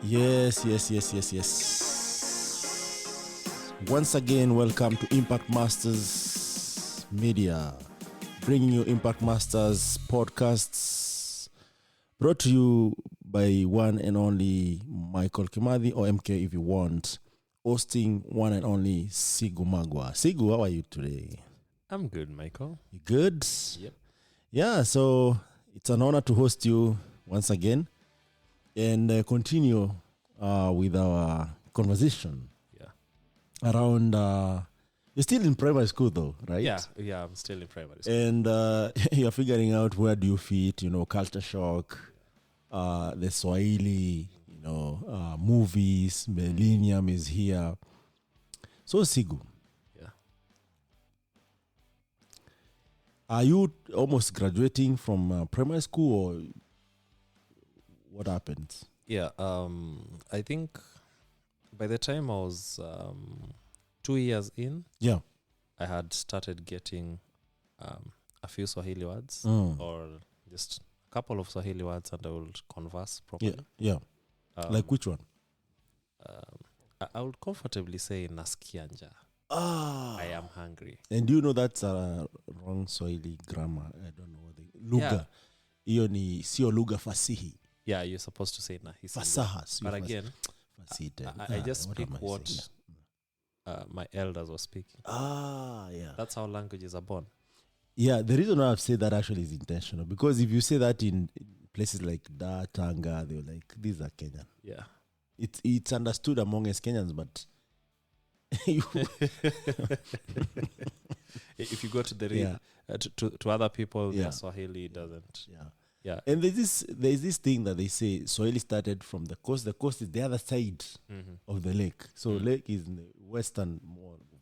Yes. Once again, welcome to Impact Masters Media, bringing you Impact Masters podcasts, brought to you by one and only Michael Kimathi, or MK if you want, hosting one and only Sigu Magwa. Sigu, how are you today? I'm good, Michael. You good? Yep. Yeah, so it's an honor to host you once again and continue with our conversation. Yeah. Around, you're still in primary school though, right? Yeah, I'm still in primary school. And you're figuring out where do you fit, culture shock, the Swahili, movies, millennium is here. So Sigu, Yeah. are you almost graduating from primary school or what happened? Yeah, I think by the time I was 2 years in, Yeah. I had started getting a few Swahili words or just a couple of Swahili words, and I would converse properly. Yeah. Like which one? I would comfortably say nasikia njaa. I am hungry. And do you know that's a wrong Swahili grammar? I don't know. Lugha. Hiyo ni sio lugha fasihi. Yeah, you're supposed to say nahisi. Fasaha. But again, I just speak what my elders were speaking. Yeah. That's how languages are born. Yeah, the reason why I've said that actually is intentional. Because if you say that in places like Da, Tanga, they're like, these are Kenyan. Yeah. It's understood among us Kenyans, but if you go to the to other people, Yeah. their Swahili doesn't. Yeah. And there's this thing that they say Swahili started from the coast. The coast is the other side of the lake. So lake is in the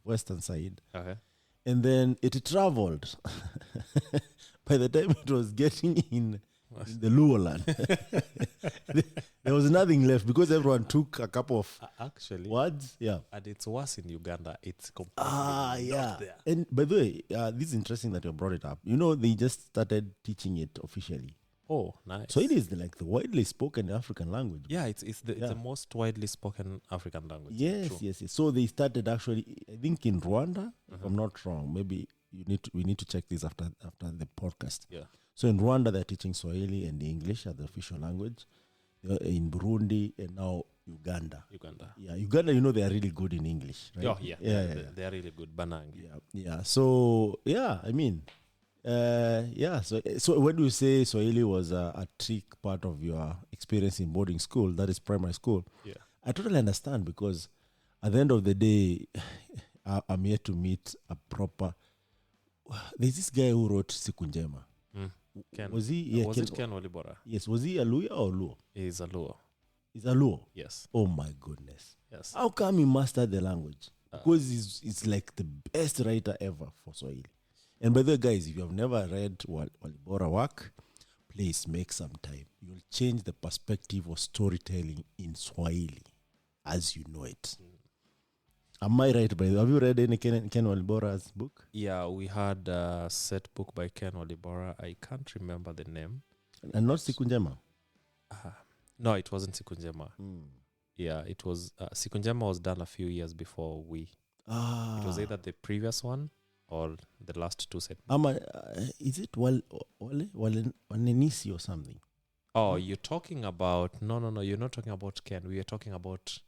western side. Okay. And then it traveled. By the time it was getting in the Luo land, there was nothing left because everyone took a couple of Actually, words. Yeah. and it's worse in Uganda. It's completely Yeah. not there. And by the way, this is interesting that you brought it up. They just started teaching it officially. Oh, nice. So it is the widely spoken African language. Yeah, it's the most widely spoken African language. Yes, True. yes. So they started actually, I think in Rwanda, if I'm not wrong. Maybe we need to check this after the podcast. Yeah. So in Rwanda, they're teaching Swahili and English as the official language. In Burundi and now Uganda. Yeah, Uganda, they are really good in English, right? Oh, yeah. They are really good. Banang. Yeah. So, I mean, So when you say Swahili was a trick part of your experience in boarding school, that is primary school, Yeah. I totally understand because at the end of the day, I'm here to meet a proper. There's this guy who wrote Siku Njema. Was he? Yeah, was it Ken Walibora? Yes. Was he a Luya or Luo? He's a Luo. He's a Luo. Yes. Oh my goodness. Yes. How come he mastered the language? Because he's like the best writer ever for Swahili. And by the way, guys, if you have never read Walibora work, please make some time. You'll change the perspective of storytelling in Swahili as you know it. Am I right, by the way? Have you read any Ken Walibora's book? Yeah, we had a set book by Ken Walibora. I can't remember the name. And not Siku Njema? No, it wasn't Siku Njema. Yeah, it was Siku Njema was done a few years before we. It was either the previous one or the last two set. Is it Walenisi or something? Oh, you're talking about... No, you're not talking about Ken. We are talking about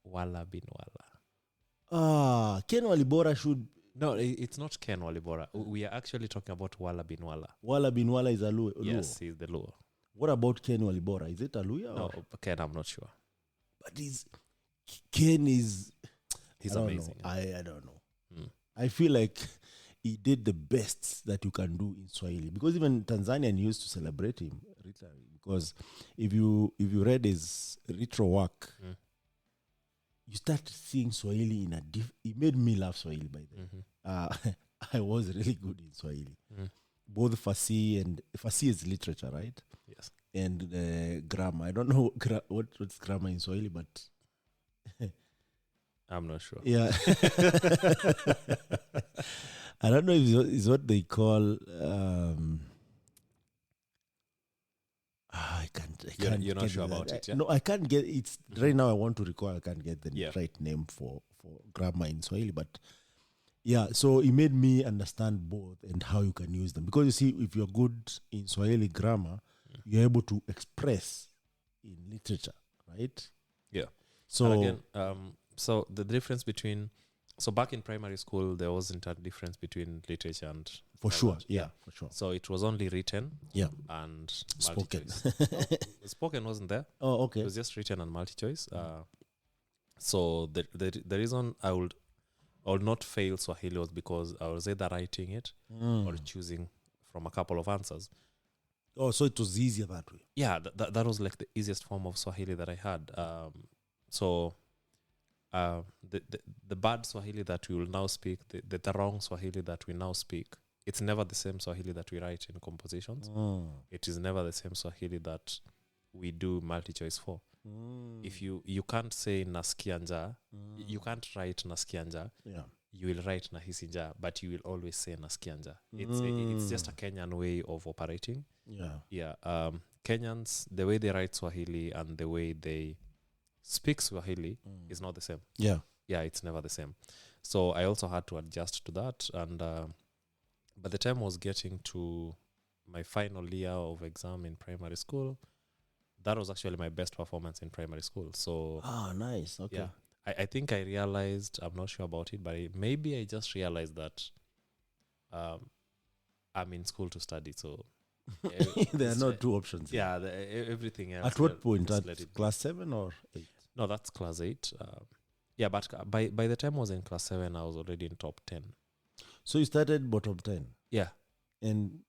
Wala bin Wala. Ken Walibora should... No, it's not Ken Walibora. We are actually talking about Wala bin Wala. Wala bin Wala is a Luo. Yes, he's the Luo. What about Ken Walibora? Is it a Luya? No, Ken, I'm not sure. But Ken is... He's amazing. I don't know. I feel like he did the best that you can do in Swahili because even Tanzanian used to celebrate him literally because if you read his retro work, you start seeing Swahili in a It made me love Swahili by then. I was really good in Swahili. Both Fasi is literature, right? Yes. And grammar. I don't know what's grammar in Swahili, but I'm not sure. Yeah. I don't know if it's what they call I You're not get sure that. about it, yeah? No, I can't get it's right now. I want to recall. I can't get the Yeah. right name for grammar in Swahili, but yeah. So it made me understand both and how you can use them, because you see, if you're good in Swahili grammar, you're able to express in literature, right? Yeah. So And again, so the difference between, so back in primary school, there wasn't a difference between literature and for sure, language. yeah, for sure, So it was only written yeah, and spoken. multi-choice. No, spoken wasn't there. Oh, It okay. was just written and multi-choice. So the reason I would not fail Swahili was because I was either writing it or choosing from a couple of answers. Oh, so it was easier that way. Yeah, that was like the easiest form of Swahili that I had. So the bad Swahili that we will now speak, the wrong Swahili that we now speak, it's never the same Swahili that we write in compositions. It is never the same Swahili that we do multi-choice for. If you can't say nasikia njaa, you can't write nasikia njaa. Yeah. You will write nahisi njaa, but you will always say nasikia njaa. It's just a Kenyan way of operating. Yeah. Yeah. Kenyans, the way they write Swahili and the way they speak Swahili is not the same. Yeah. Yeah, it's never the same. So I also had to adjust to that. And by the time I was getting to my final year of exam in primary school, that was actually my best performance in primary school. So nice. Okay. yeah, I think I realized, I'm not sure about it, but maybe I just realized that I'm in school to study. So there are not two options. Yeah, everything else. At what point? just At let it class 7 or 8? No, that's class 8. Yeah, but by the time I was in class 7, I was already in top 10. So you started bottom 10 Yeah. and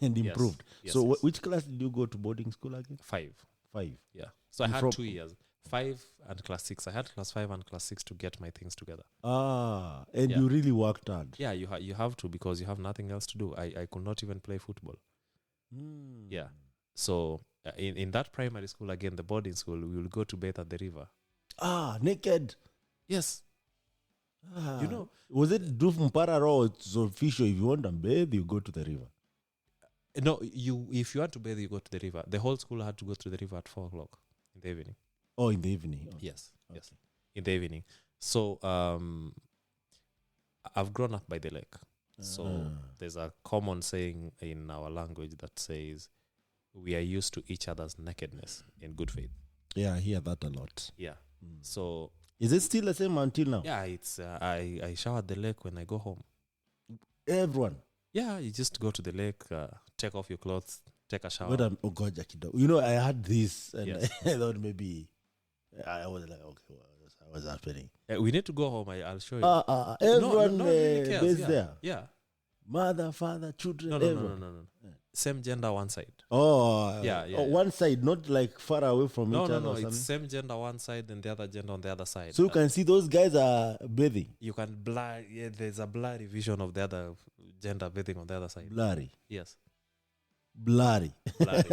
and improved. Yes, So yes. which class did you go to boarding school again? 5. 5. Yeah. So I And had from- 2 years. 5 and class 6. I had class 5 and class 6 to get my things together. And Yeah. you really worked hard. Yeah, you have to, because you have nothing else to do. I could not even play football. Yeah. So in that primary school, again, the boarding school, we will go to bathe at the river. Naked. Yes. You know, was it Duf Mpara or it's official? If you want to bathe, you go to the river. no, if you want to bathe, you go to the river. The whole school had to go to the river at 4 o'clock in the evening. Oh, in the evening. Oh. Yes. Yes. Okay. In the evening. So I've grown up by the lake. So there's a common saying in our language that says we are used to each other's nakedness in good faith. Yeah, I hear that a lot. Yeah. So Is it still the same until now? yeah, it's I shower at the lake when I go home. Everyone. Yeah, you just go to the lake, take off your clothes, take a shower. But goja kidogo. You know, I had this and Yes. I thought maybe I was like, okay, what's happening? We need to go home. I'll show you. Everyone no one really cares. based Yeah. there. Yeah. Mother, father, children, No. everyone. Yeah. Same gender one side. Yeah. Yeah. One side, not like far away from each other. No. or something. It's same gender one side and the other gender on the other side. So you can see those guys are bathing. You can blur. Yeah, there's a blurry vision of the other gender bathing on the other side. Blurry. Yes. Blurry. Blurry.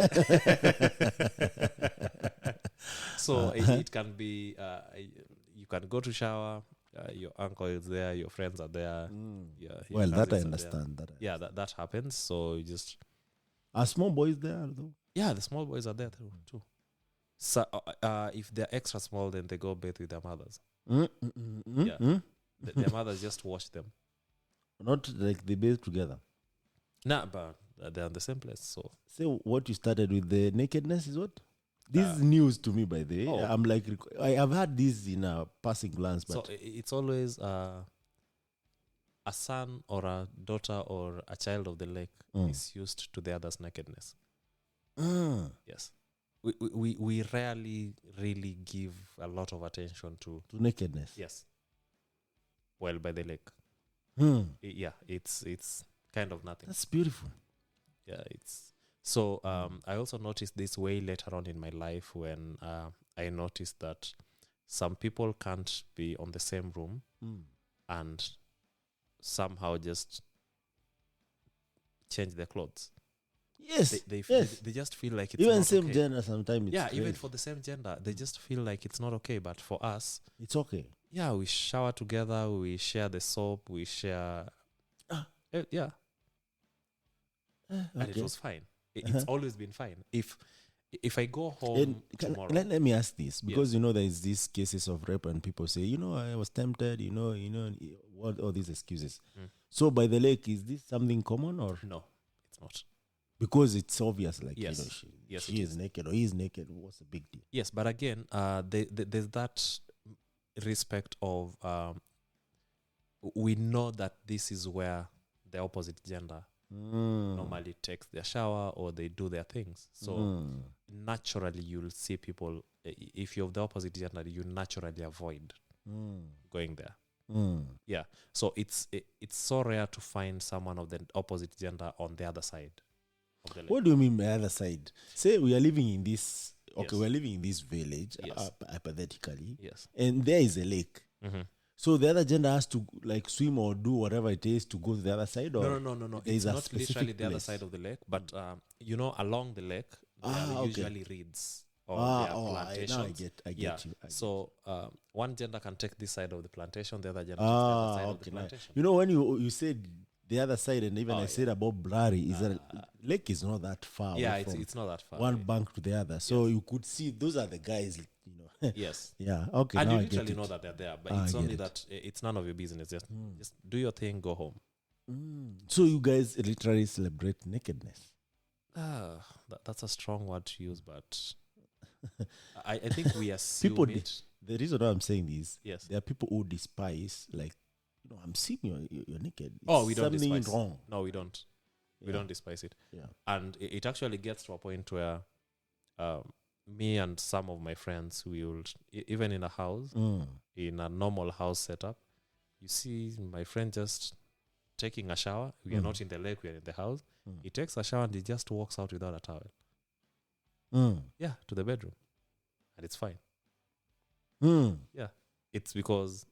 So it can be. You can go to shower. Your uncle is there. Your friends are there. Yeah. your Well, that I cousins are there. understand. Yeah, that happens. So you just. Are small boys there though? Yeah, the small boys are there too. So if they're extra small, then they go bathe with their mothers. Yeah. Their mothers just wash them. Not like they bathe together. Nah, but they're in the same place. So Say what you started with, the nakedness is what? This is news to me, by the way. Oh. I'm like, I have had this in a passing glance, but so it's always a son or a daughter or a child of the lake is used to the other's nakedness. Yes. We rarely really give a lot of attention to nakedness. yes. Well, by the lake. Yeah, it's kind of nothing. That's beautiful. Yeah, it's so I also noticed this way later on in my life when I noticed that some people can't be on the same room and somehow just change their clothes. Yes, They just feel like it's even not same okay. gender sometimes. It's Yeah, crazy. even for the same gender, they just feel like it's not okay. But for us, it's okay. yeah, we shower together, we share the soap, we share. Yeah, and it Okay. was fine. It's always been fine. If If I go home And tomorrow, let me ask this, because there is these cases of rape and people say, I was tempted, what all these excuses. So by the lake, is this something common or no, it's not. because it's obvious, like Yes. Yes, she is naked or he is naked? What's the big deal? Yes, but again, there's that respect of we know that this is where the opposite gender normally takes their shower or they do their things. So naturally, you'll see people. If you're of the opposite gender, you naturally avoid going there. Yeah. So it's so rare to find someone of the opposite gender on the other side of the lake. What do you mean by other side? Say we are living in this. Okay, Yes. we're living in this village, Yes. hypothetically, Yes. and there is a lake. Mm-hmm. So the other gender has to like swim or do whatever it is to go to the other side, or No. there It's is a not specific literally the other place? side of the lake, but along the lake, there are okay. usually reeds or there are now plantations. I get Yeah. you. So one gender can take this side of the plantation, the other gender takes the other side of the okay. Nice. plantation. When you said the other side, and even I said about blurry, is that lake is not that far. Yeah, away from it's not that far. one away. bank to the other, so you could see those are the guys. Yes. Yeah. Okay. And now you I get literally it. know that they're there, but I it's get only it. that it's none of your business. Just do your thing, go home. So you guys literally celebrate nakedness. That's a strong word to use, but I think we assume People it. The reason why I'm saying this, Yes. there are people who despise, like, I'm seeing you're naked. Oh, It's we don't something despise. wrong. No, we don't. We don't despise it. Yeah. And it actually gets to a point where me and some of my friends will, even in a house, in a normal house setup, you see my friend just taking a shower. We are not in the lake, we are in the house. He takes a shower and he just walks out without a towel. Yeah, to the bedroom. And it's fine. Yeah. It's because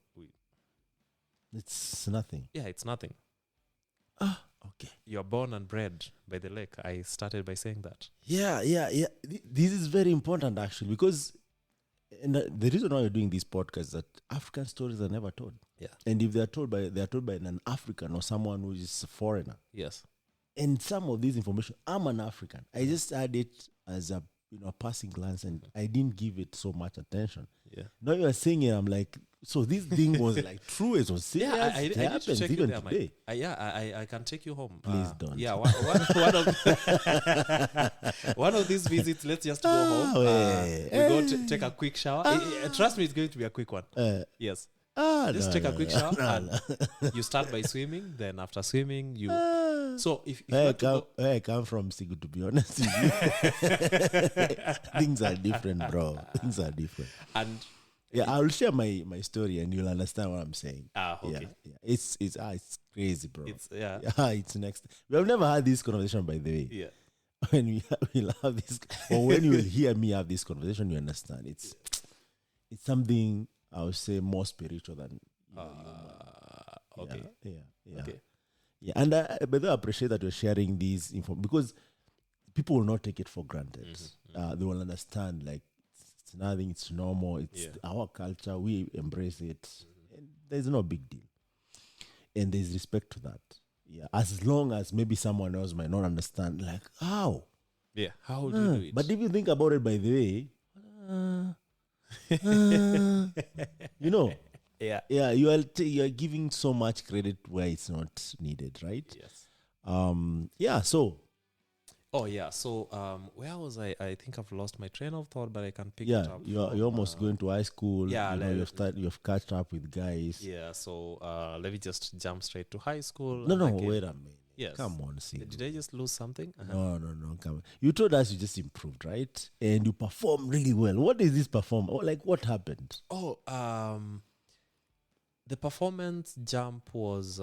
It's nothing. yeah, it's nothing. Okay. You're born and bred by the lake. I started by saying that. Yeah. This is very important, actually, because the reason why we're doing this podcast is that African stories are never told. Yeah. And if they're told by an African or someone who is a foreigner. Yes. And some of this information, I'm an African. I just had it as a passing glance, and I didn't give it so much attention. Yeah. Now you're saying it, I'm like, so this thing was like true. It was serious. Yeah, I it need to happens take you even there, today. Mike. I can take you home. Please don't. Yeah, one of one of these visits. Let's just go home. We go to take a quick shower. Trust me, it's going to be a quick one. Yes. Just take a quick shower. And you start by swimming. Then after swimming, you. So if you want to go, Where I come from, Sigu, to be honest with you, things are different, bro. Things are different. and Yeah, I will share my story, and you'll understand what I'm saying. okay. Yeah. It's crazy, bro. It's It's next. We have never had this conversation, by the way. yeah. When we'll have this, or when you will hear me have this conversation, you understand. It's something I would say more spiritual than. Okay. Yeah. Okay. Yeah, and but I appreciate that you're sharing these info, because people will not take it for granted. They will understand, like, it's nothing, it's normal, it's our culture, we embrace it, and there's no big deal. And there's respect to that. Yeah, as long as maybe someone else might not understand, like, how? Yeah. How would you do it? But if you think about it, by the way, yeah. yeah, you are giving so much credit where it's not needed, right? Yes. Yeah. So. Oh yeah. So where was I? I think I've lost my train of thought, but I can pick it up. You're almost going to high school. Yeah, you've catched up with guys. Yeah. So let me just jump straight to high school. No, wait a minute. Yes. Come on, see. Did I just lose something? No, come on. You told us you just improved, right? And you performed really well. What is this perform? Like, what happened? Oh, the performance jump was.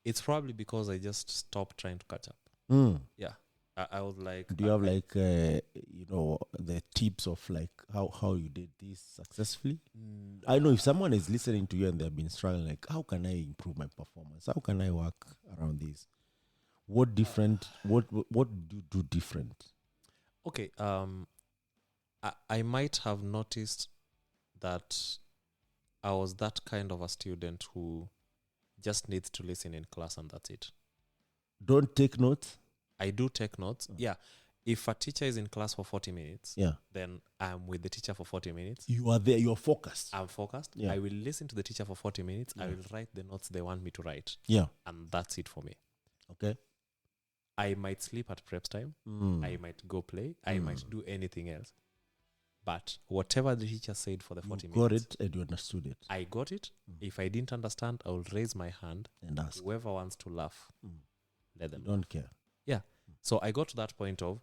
It's probably because I just stopped trying to catch up. Yeah. I was like, do you have like the tips of like how you did this successfully? I know if someone is listening to you and they've been struggling, like, how can I improve my performance? How can I work around this? What different? What do you do different? Okay. I might have noticed that I was that kind of a student who just needs to listen in class and that's it. Don't take notes. I do take notes. Yeah. if a teacher is in class for 40 minutes, Yeah. then I'm with the teacher for 40 minutes. You are there. You are focused. I'm focused. Yeah. I will listen to the teacher for 40 minutes. I Yeah. will write the notes they want me to write. Yeah. And that's it for me. Okay. I might sleep at preps time. I might go play. I might do anything else. But whatever the teacher said for the 40 You got minutes, it and you understood it. I got it. If I didn't understand, I will raise my hand. And ask. Whoever wants to laugh, let them. Don't care. Yeah. So I got to that point of,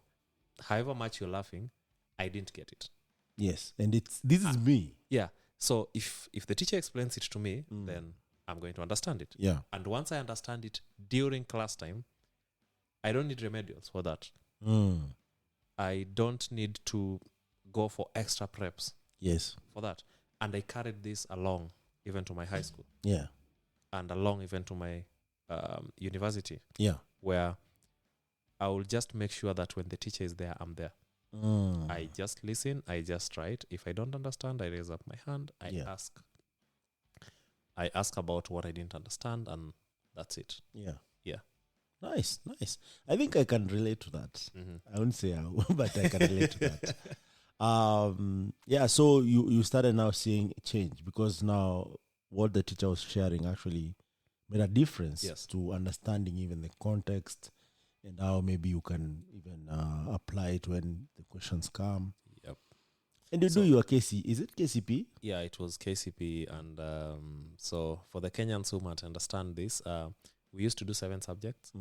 however much you're laughing, I didn't get it. Yes. And this is me. Yeah. So if the teacher explains it to me, then I'm going to understand it. Yeah. And once I understand it during class time, I don't need remedials for that. I don't need to go for extra preps. Yes. For that. And I carried this along even to my high school. Yeah. And along even to my university. Yeah. Where I will just make sure that when the teacher is there, I'm there. I just listen. I just write. If I don't understand, I raise up my hand. I ask. I ask about what I didn't understand, and that's it. Yeah. Yeah. Nice. I think I can relate to that. I wouldn't say how, but I can relate to that. Yeah, so you started now seeing change because now what the teacher was sharing actually made a difference to understanding even the context and how maybe you can even apply it when the questions come. Yep. And you do your KC. Is it KCP? Yeah, it was KCP. And so for the Kenyans who might understand this, we used to do 7 subjects.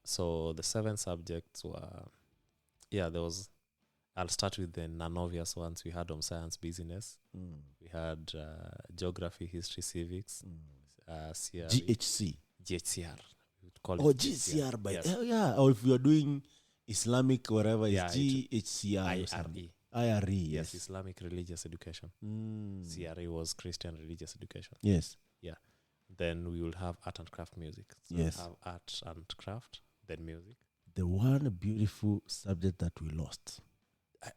So the 7 subjects were, there was, I'll start with the non-obvious ones. We had home science, business. We had geography, history, civics. CRE. GHC. GHCR. GCR. Yeah. Or if you are doing Islamic, whatever, is GHCR. IRE. Yes. Islamic Religious Education. CRE was Christian Religious Education. Yes. Yeah. Then we will have art and craft music. So we have art and craft, then music. The one beautiful subject that we lost.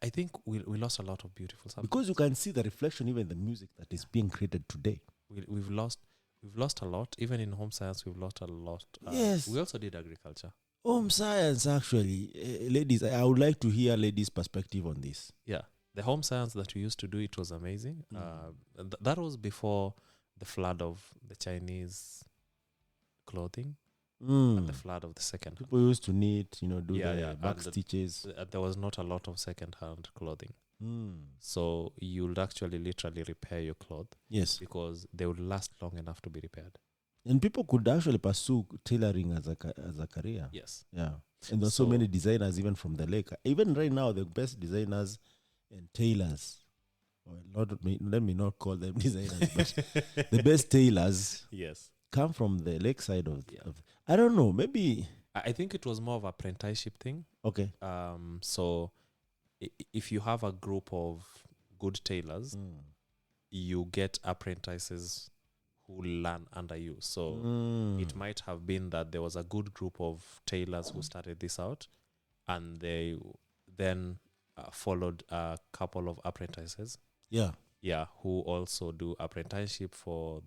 I think we lost a lot of beautiful subjects. Because you can see the reflection even in the music that is being created today. We've lost a lot. Even in home science, we've lost a lot. Yes. We also did agriculture. Home science, actually. Ladies, I would like to hear ladies' perspective on this. Yeah. The home science that we used to do, it was amazing. That was before the flood of the Chinese clothing and the flood of the second hand. People used to knit, do the back stitches. There was not a lot of second-hand clothing. So you would actually literally repair your clothes. Yes. Because they would last long enough to be repaired. And people could actually pursue tailoring as a career. Yes. Yeah. And there's so many designers even from the lake. Even right now, the best designers and tailors, let me not call them designers, but the best tailors come from the lakeside of I don't know, maybe. I think it was more of an apprenticeship thing. Okay. So if you have a group of good tailors, you get apprentices who learn under you. So it might have been that there was a good group of tailors who started this out, and they then followed a couple of apprentices. Yeah, who also do apprenticeship for,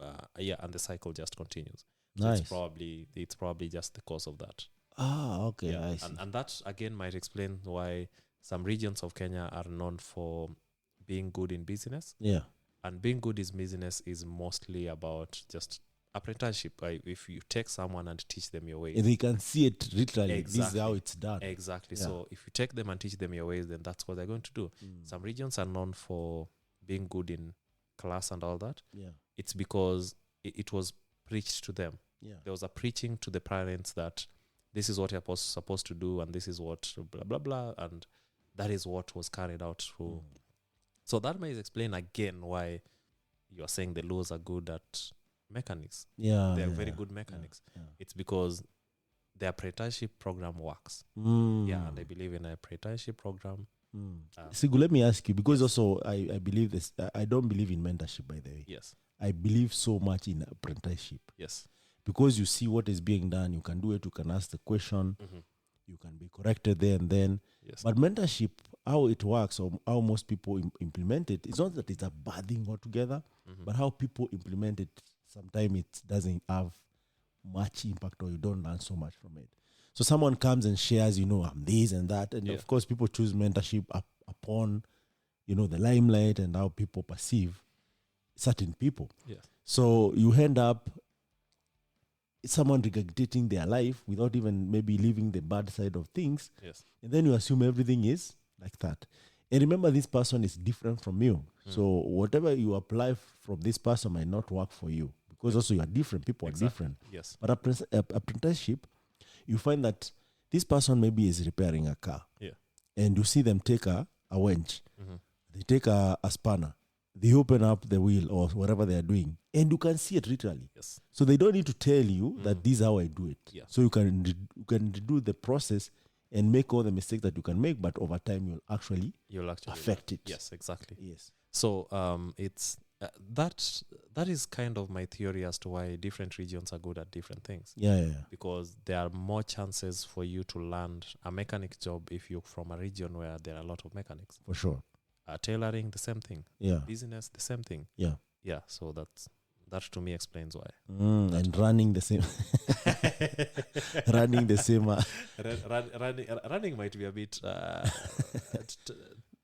and the cycle just continues. Nice. So it's probably just the cause of that. Okay, yeah. I see. And that again might explain why some regions of Kenya are known for being good in business. Yeah. And being good in business is mostly about just apprenticeship. If you take someone and teach them your ways, and they can see it literally. Exactly. This is how it's done. Exactly. Yeah. So if you take them and teach them your ways, then that's what they're going to do. Some regions are known for being good in class and all that. Yeah. It's because it was preached to them. Yeah. There was a preaching to the parents that this is what you're supposed to do, and this is what blah blah blah, and that is what was carried out through. So that might explain again why you're saying the Luos are good at mechanics. Yeah. They're very good mechanics. Yeah. It's because the apprenticeship program works. Yeah, and I believe in an apprenticeship program. Sigu, let me ask you, because also I believe this. I don't believe in mentorship, by the way. Yes. I believe so much in apprenticeship. Yes. Because you see what is being done, you can do it, you can ask the question, you can be corrected there and then. Yes. But mentorship, how it works or how most people implement it, it's not that it's a bad thing altogether, but how people implement it, sometimes it doesn't have much impact or you don't learn so much from it. So someone comes and shares, I'm this and that. And of course, people choose mentorship upon, the limelight and how people perceive certain people. Yes. So you end up someone regurgitating their life without even maybe leaving the bad side of things. Yes. And then you assume everything is like that. And remember, this person is different from you. So whatever you apply from this person might not work for you, because also you are different. People are different. Yes. But apprenticeship, you find that this person maybe is repairing a car. Yeah. And you see them take a winch. They take a spanner. They open up the wheel or whatever they are doing, and you can see it literally. Yes. So they don't need to tell you that this is how I do it. Yeah. So you can do the process and make all the mistakes that you can make, but over time you'll actually affect it. Yes, exactly. Yes. So it's that is kind of my theory as to why different regions are good at different things. Yeah. Because there are more chances for you to land a mechanic job if you're from a region where there are a lot of mechanics. For sure. Tailoring, the same thing. Yeah. Business, the same thing. Yeah. Yeah. So that to me explains why. And running the same. running the same. Running might be a bit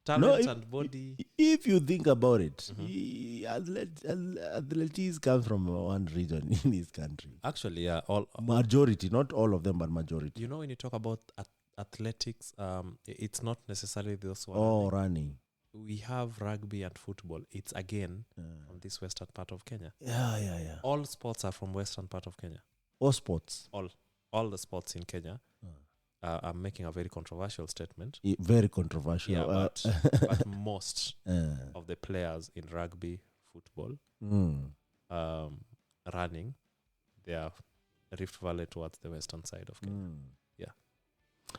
talent and body. If you think about it, athletes come from one region in this country. Actually, yeah, majority, not all of them, but majority. When you talk about athletics, it's not necessarily those one. Oh, running. We have rugby and football. It's again from this western part of Kenya. Yeah. All sports are from western part of Kenya. All sports. All the sports in Kenya. I'm making a very controversial statement. Very controversial. Yeah, but most of the players in rugby, football, running, they are Rift Valley towards the western side of Kenya. Yeah.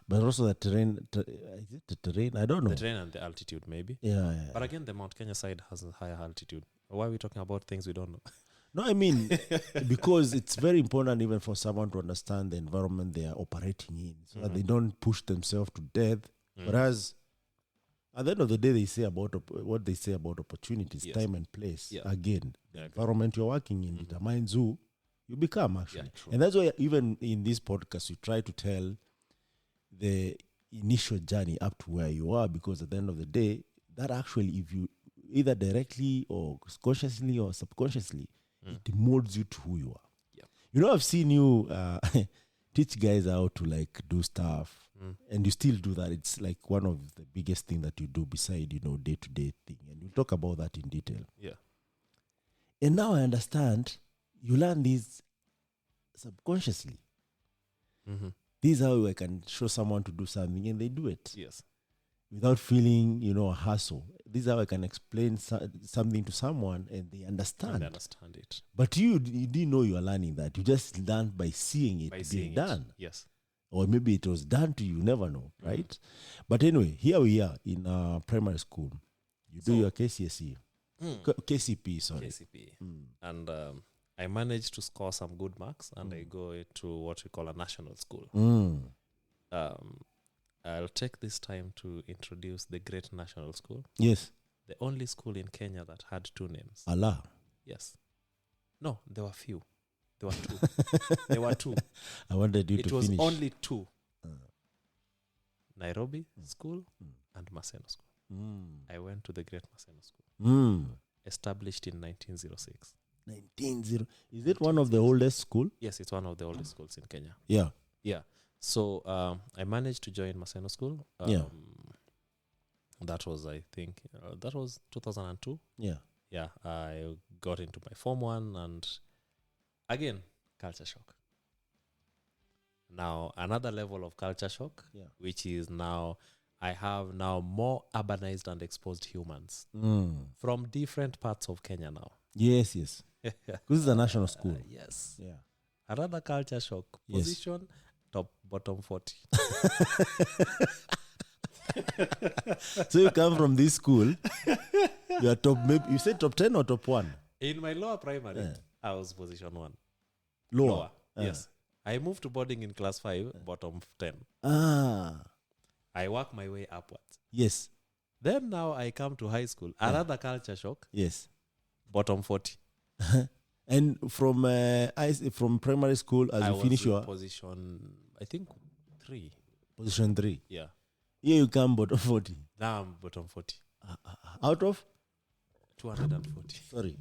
But also the terrain, is it the terrain? I don't know. The terrain and the altitude, maybe. Yeah. But again, the Mount Kenya side has a higher altitude. Why are we talking about things we don't know? No, I mean, because it's very important even for someone to understand the environment they are operating in, so that they don't push themselves to death. Whereas, at the end of the day, they say about what they say about opportunities, time and place. Yeah. Again, the environment you're working in determines who you become, actually. Yeah, and that's why even in this podcast, we try to tell the initial journey up to where you are, because at the end of the day, that actually, if you either directly or consciously or subconsciously, it molds you to who you are. Yeah. I've seen you teach guys how to do stuff, and you still do that. It's like one of the biggest things that you do beside, day-to-day thing. And we'll talk about that in detail. Yeah. And now I understand you learn these subconsciously. This is how I can show someone to do something and they do it. Yes. Without feeling, a hassle. This is how I can explain something to someone and they understand. And they understand it. But you didn't know you are learning that. You just learned by seeing it being done. Yes. Or maybe it was done to you. You never know, right? But anyway, here we are in primary school. You do your KCSE. KCP, sorry. KCP. And I managed to score some good marks and I go to what we call a national school. I'll take this time to introduce the Great National School. Yes. The only school in Kenya that had two names. Allah. Yes. No, there were few. There were two. There were two. I wanted you to finish. It was only two. Nairobi School and Maseno School. I went to the Great Maseno School. Established in 1906. 1906. Is it one of the oldest school? Yes, it's one of the oldest schools in Kenya. Yeah. Yeah. So I managed to join Maseno School. That was, I think, that was 2002. Yeah. Yeah. I got into my Form 1 and again, culture shock. Now, another level of culture shock, which is now, I have now more urbanized and exposed humans from different parts of Kenya now. Yes. This is a national school. Yes. Yeah. Another culture shock. Position, bottom 40. So you come from this school, you are top, maybe you said top 10 or top 1? In my lower primary, I was position 1. Lower. Yes. I moved to boarding in class 5, bottom 10. I work my way upwards. Yes. Then now I come to high school. Another culture shock. Yes. Bottom 40. And from primary school, as you finish your position, I think 3. Position 3. Yeah. Here you come bottom 40. Now I'm bottom 40. Out of? 240. Sorry.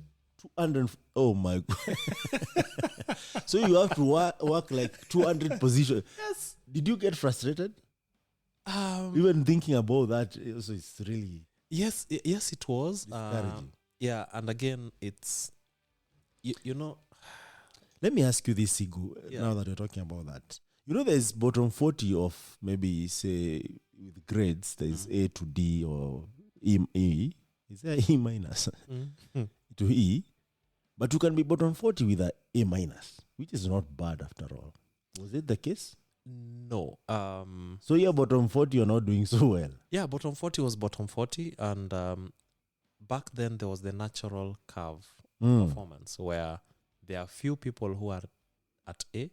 200. Oh my God. So you have to work like 200 positions. Yes. Did you get frustrated? Even thinking about that, also it's really Yes, it was. discouraging. Yeah, and again, it's, you know. Let me ask you this, Sigu, Yeah. now that we're talking about that. You know, there's bottom 40 of maybe, say, with grades, there's A to D or E. Is there E minus to E? But you can be bottom 40 with a A minus, which is not bad after all. Was it the case? No. So you're bottom 40, you're not doing so well. Yeah, bottom 40 was bottom 40. And back then, there was the natural curve performance where there are few people who are at A.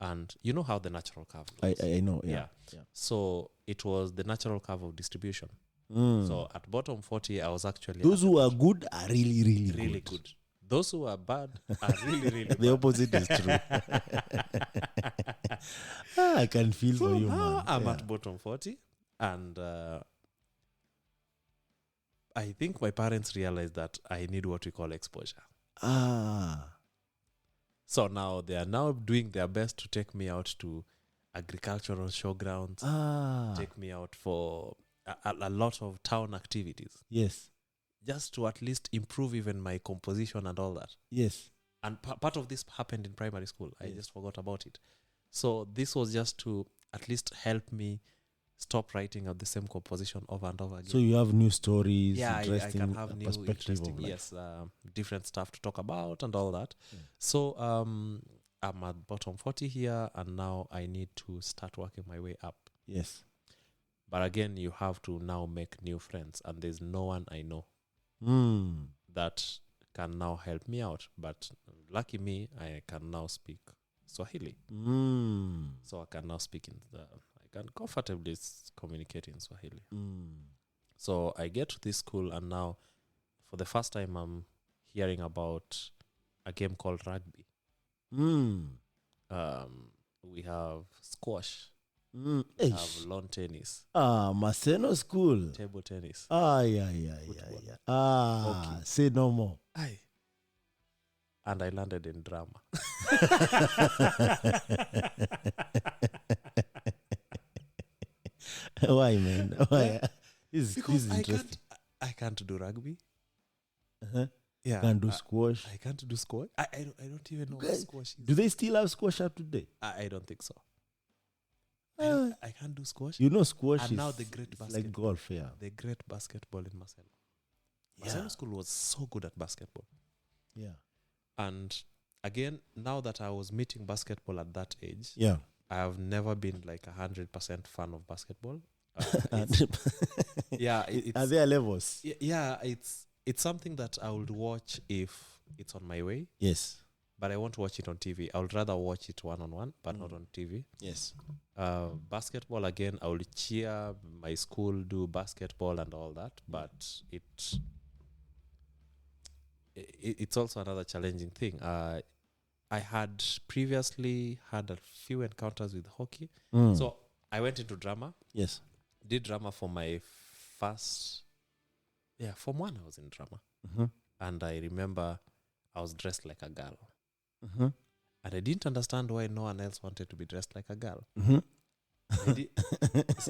And you know how the natural curve goes. I know, Yeah. So it was the natural curve of distribution. Mm. So at bottom 40, I was actually... Those who are good are really, really, really good. Those who are bad are really, really bad. The opposite is true. I can feel So for you, now man. I'm Yeah. at bottom 40. And I think my parents realized that I need what we call exposure. So now they are now doing their best to take me out to agricultural showgrounds, take me out for a lot of town activities, Yes. just to at least improve even my composition and all that. Yes. And part of this happened in primary school. I just forgot about it. So this was just to at least help me stop writing out the same composition over and over again. So you have new stories, Yeah, I interesting can have new, perspective interesting, of life. yes, different stuff to talk about and all that. Yeah. So I'm at bottom 40 here, and now I need to start working my way up. Yes. But again, you have to now make new friends, and there's no one I know that can now help me out. But lucky me, I can now speak Swahili. So I can now speak I can comfortably communicate in Swahili. So I get to this school, and now for the first time I'm hearing about a game called rugby. We have squash. We have lawn tennis. Maseno School. Table tennis. Yeah. Okay. Say no more. Aye. And I landed in drama. Why, man? Why? This Because is I interesting. can't do rugby. Yeah. Can't do squash. I can't do squash. I don't even know what squash is. Do they still have squash up today? I don't think so. I can't do squash. You know, squash And is now the great it's basketball. like golf, yeah. The great basketball in Marcelo. Yeah. Marcelo School was so good at basketball. Yeah. And again, now that I was meeting basketball at that age, Yeah. I have never been like 100% fan of basketball. Are there levels? Yeah, it's something that I would watch if it's on my way, Yes. but I won't watch it on TV. I would rather watch it one-on-one, but not on TV. Yes. Basketball, again, I will cheer my school do basketball and all that, but it's also another challenging thing. I had previously had a few encounters with hockey. So I went into drama. Yes. Did drama for my first... Yeah, Form 1 I was in drama. And I remember I was dressed like a girl. And I didn't understand why no one else wanted to be dressed like a girl.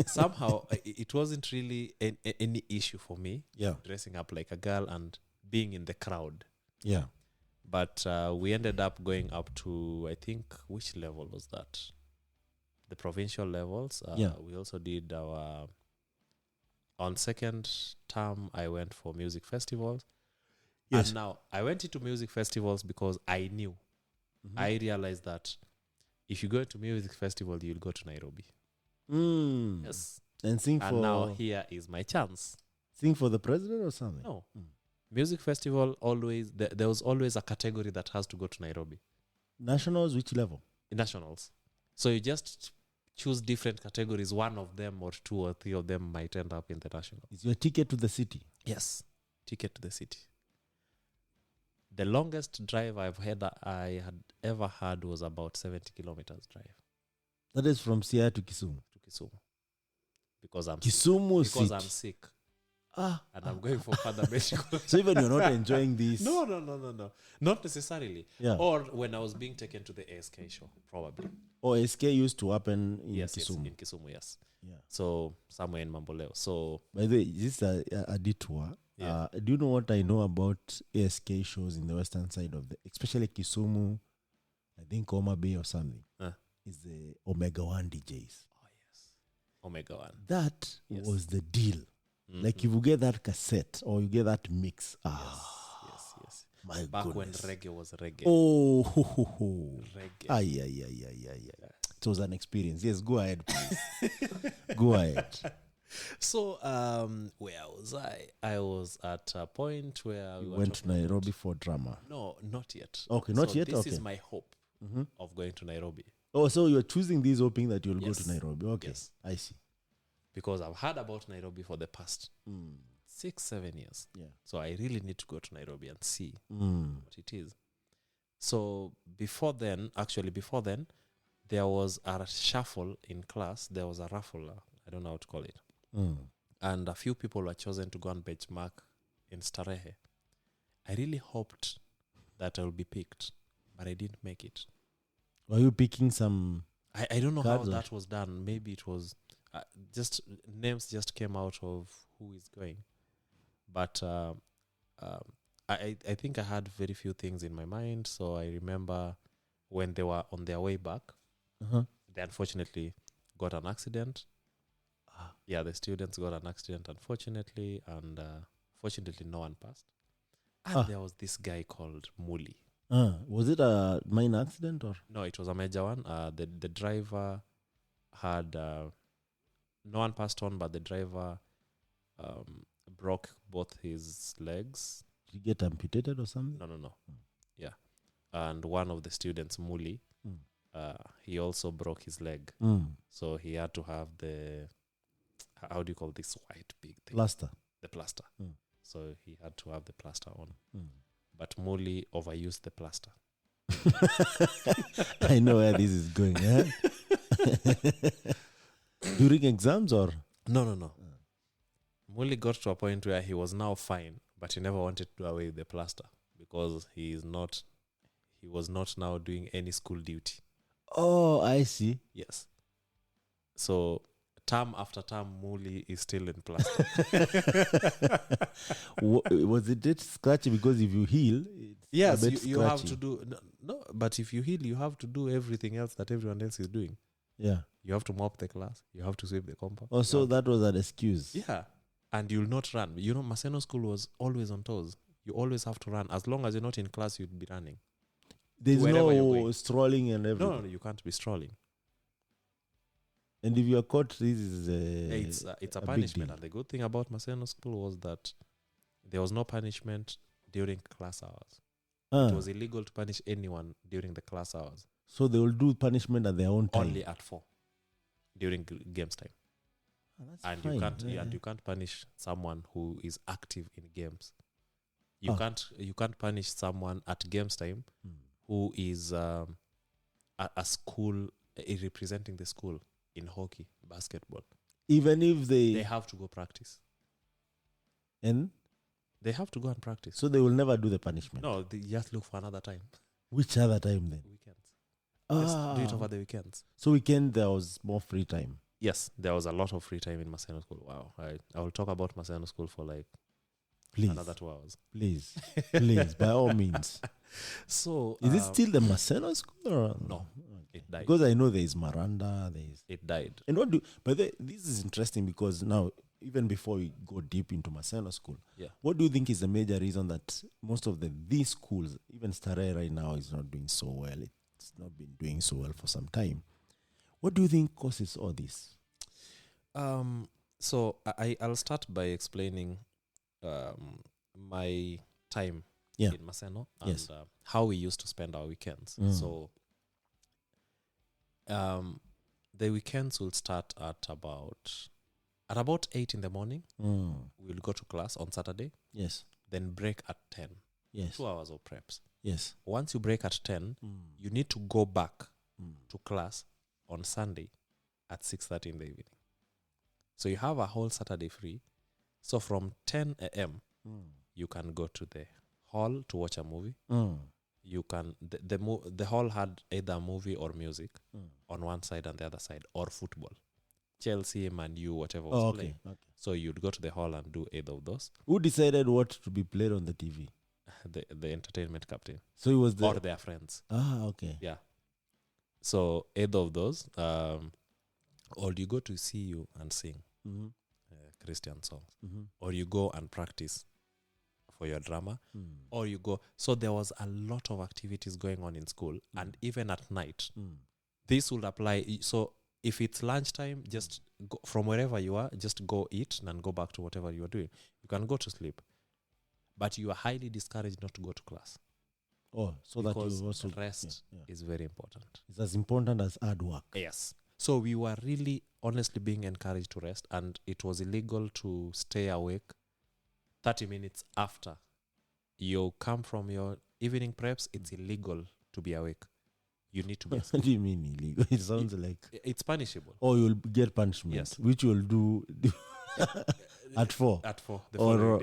Somehow, it wasn't really any issue for me, dressing up like a girl and being in the crowd. Yeah. But we ended up going up to, I think, which level was that? The provincial levels. We also did our... On second term, I went for music festivals. Yes. And now, I went into music festivals because I knew. I realized that if you go to music festival, you'll go to Nairobi. Yes. And sing for... And now, here is my chance. Sing for the president or something? No. Music festival, always... There was always a category that has to go to Nairobi. Nationals, which level? Nationals. So you just... choose different categories. One of them or two or three of them might end up in the national. Is your ticket to the city? Yes, ticket to the city. The longest drive I had ever had was about 70 kilometers drive. That is from Siaya to Kisumu. Because I'm Kisumu sick. Because City. I'm sick. And I'm ah. going for further medical. So even you're not enjoying this. No. Not necessarily. Yeah. Or when I was being taken to the ASK show, probably. Or SK used to happen in Yes, Kisumu. in Kisumu, yes. Yeah. So somewhere in Mamboleo. So by the way, this is a detour. Yeah. Do you know what I know about ASK shows in the western side of especially Kisumu, I think Homa Bay or something, is the Omega 1 DJs. Oh, yes. Omega 1. That Yes. was the deal. Mhm. Like if you get that cassette or you get that mix, Yes. my Back goodness. when reggae was reggae. Oh, Reggae. Ay. It was an experience. Yes, go ahead, please. Go ahead. So, where was I? I was at a point where we You were went to talking about- Nairobi for drama. No, not yet. Okay, not So yet? This Okay. is my hope Mm-hmm. of going to Nairobi. Oh, so you're choosing these hoping that you'll go Yes. to Nairobi. Okay, Yes. I see. Because I've heard about Nairobi for the past 6-7 years. Yeah. So I really need to go to Nairobi and see what it is. So before then, there was a shuffle in class. There was a raffle. I don't know how to call it. And a few people were chosen to go and benchmark in Starehe. I really hoped that I would be picked, but I didn't make it. Were you picking some? I don't know how Cards or- that was done. Maybe it was just names just came out of who is going. But I think I had very few things in my mind. So I remember when they were on their way back, they unfortunately got an accident. Yeah, the students got an accident, unfortunately, and fortunately no one passed. And there was this guy called Muli. Was it a minor accident or? No, it was a major one. The driver had no one passed on, but the driver broke both his legs. Did you get amputated or something? No. Yeah, and one of the students, Muli, he also broke his leg. So he had to have the, how do you call this white big thing? Plaster. The plaster. So he had to have the plaster on. But Muli overused the plaster. I know where this is going. Eh? During exams or? No. Muli got to a point where he was now fine, but he never wanted to do away with the plaster because he was not now doing any school duty. Oh, I see. Yes. So term after term, Muli is still in plaster. Was it scratchy? Because if you heal, it's Yes, a bit you have scratchy. to do no. But if you heal, you have to do everything else that everyone else is doing. Yeah. You have to mop the class. You have to sweep the compound. Oh, so that was an excuse. Yeah, and you'll not run. You know, Maseno School was always on toes. You always have to run. As long as you're not in class, you'd be running. There's Wherever you're no going. strolling and everything. No, you can't be strolling. And if you are caught, this is It's a big punishment. deal. And the good thing about Maseno School was that there was no punishment during class hours. It was illegal to punish anyone during the class hours. So they will do punishment at their own time. Only at 4 during games time. That's And fine. you can't punish someone who is active in games. You can't punish someone at games time who is a school representing the school in hockey, basketball. Even if They have to go practice. and They have to go and practice. so they will never do the punishment. No, they just look for another time. Which other time then? Weekends. Just do it over the weekends. So weekend there was more free time. Yes, there was a lot of free time in Maseno School. Wow. I will talk about Maseno School for like Please, another 2 hours. please, by all means. So Is it still the Maseno school or No, it died. Because I know there is Miranda, there is. It died. And this is interesting because now, even before we go deep into Maseno school, Yeah. what do you think is the major reason that most of these schools, even Starehe right now, is not doing so well? It's not been doing so well for some time. What do you think causes all this? So I'll start by explaining my time in Maseno and Yes. how we used to spend our weekends. So the weekends will start at about 8 in the morning. We'll go to class on Saturday, Yes. then break at 10. Yes. 2 hours of preps. Yes. Once you break at 10, you need to go back to class on Sunday at 6:30 in the evening. So you have a whole Saturday free. So from 10 a.m., you can go to the hall to watch a movie. You can the hall had either a movie or music on one side and the other side, or football, Chelsea, Man U, whatever was playing. Okay. So you'd go to the hall and do either of those. Who decided what to be played on the TV? The entertainment captain. So it was or their friends. Okay. Yeah. So either of those, or you go to see you and sing Christian songs, or you go and practice for your drama, or you go. So there was a lot of activities going on in school, and even at night. This would apply. So if it's lunchtime, just go from wherever you are, just go eat and go back to whatever you are doing. You can go to sleep, but you are highly discouraged not to go to class. Oh, so because that you also rest is very important. It's as important as hard work. Yes. So we were really honestly being encouraged to rest, and it was illegal to stay awake 30 minutes after you come from your evening preps. It's illegal to be awake. You need to be asleep. What do you mean illegal? It sounds like it's punishable. Or you'll get punishment. Yes. Which you'll do at 4. At 4. Or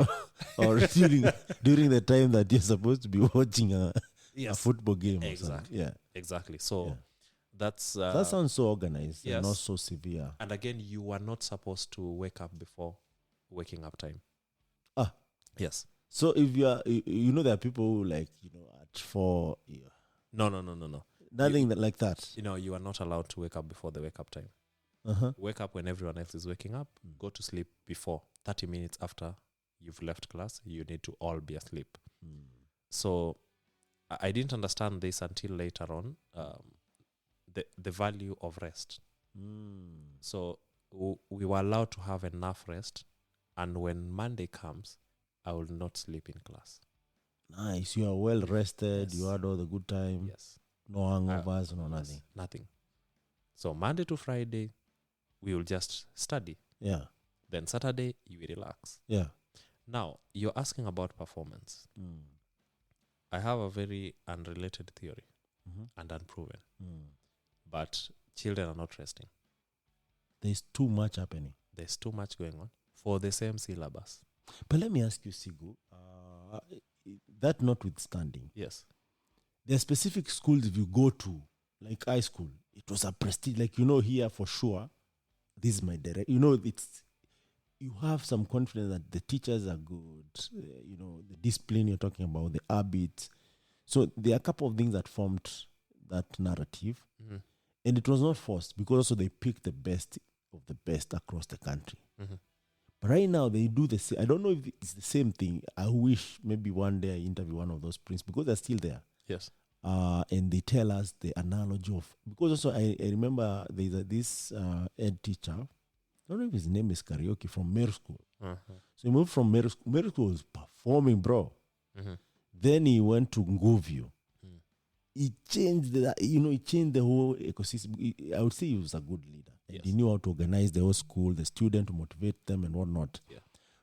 during the time that you're supposed to be watching a football game. Exactly. Yeah. Exactly. So that's that sounds so organized and not so severe. And again, you are not supposed to wake up before waking up time. Yes. So if you are, there are people who at 4. No. Nothing like that. You are not allowed to wake up before the wake up time. Wake up when everyone else is waking up. Go to sleep before 30 minutes after you've left class. You need to all be asleep. So I didn't understand this until later on. The value of rest. So we were allowed to have enough rest, and when Monday comes, I will not sleep in class. Nice. You are well rested. You had all the good time. Yes. No hangovers, no nothing. Nothing. So Monday to Friday, we will just study. Yeah. Then Saturday, you will relax. Yeah. Now, you're asking about performance. I have a very unrelated theory and unproven. But children are not resting. There's too much happening. There's too much going on for the same syllabus. But let me ask you, Sigu, that notwithstanding, yes, there are specific schools if you go to, like high school, it was a prestige. Like, here for sure, this is my direct. You have some confidence that the teachers are good, the discipline you're talking about, the habits. So there are a couple of things that formed that narrative. And it was not forced because also they picked the best of the best across the country. But right now they do the same. I don't know if it's the same thing. I wish maybe one day I interview one of those principals because they're still there. Yes. And they tell us the analogy of, because also I remember there's this ed teacher, I don't know if his name is Karaoke, from Meru School. So he moved from Meru School. Meru School was performing, bro. Then he went to Nguvio. He changed the whole ecosystem. I would say he was a good leader. And he knew how to organize the whole school, the student, to motivate them and whatnot. Yeah.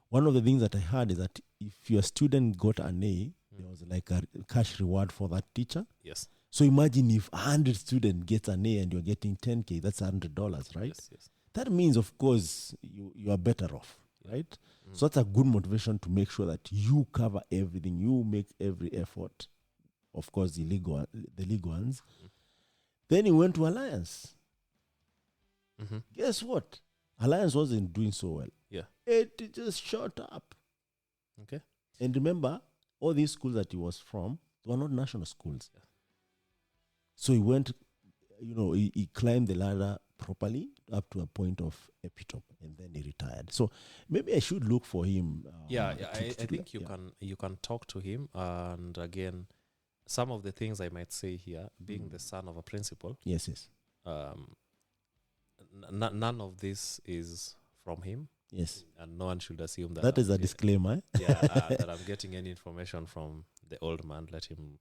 One of the things that I heard is that if your student got an A, there was like a cash reward for that teacher. Yes. So imagine if 100 students get an A and you're getting 10K, that's $100, right? Yes. That means, of course, you are better off, right? So that's a good motivation to make sure that you cover everything. You make every effort. Of course, the league ones. Then he went to Alliance. Guess what? Alliance wasn't doing so well. Yeah. It just shot up. Okay. And remember, all these schools that he was from, they were not national schools. Yeah. So he went, he climbed the ladder properly up to a point of epitome, and then he retired. So maybe I should look for him. I think you can talk to him. And again, some of the things I might say here, being the son of a principal. Yes. None of this is from him. Yes. And no one should assume that. That is a disclaimer. That I'm getting any information from the old man. Let him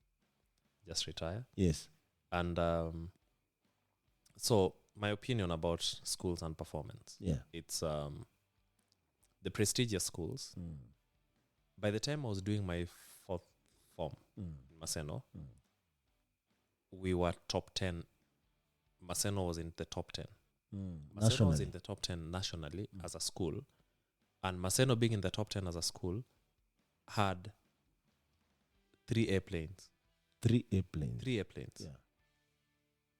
just retire. Yes. And so my opinion about schools and performance. Yeah. It's the prestigious schools. By the time I was doing my 4th form in Maseno, we were top 10 Maseno was in the top 10. Maseno was Nationally. in the top 10 nationally as a school. And Maseno being in the top 10 as a school had 3 airplanes. 3 airplanes. 3 airplanes. Yeah.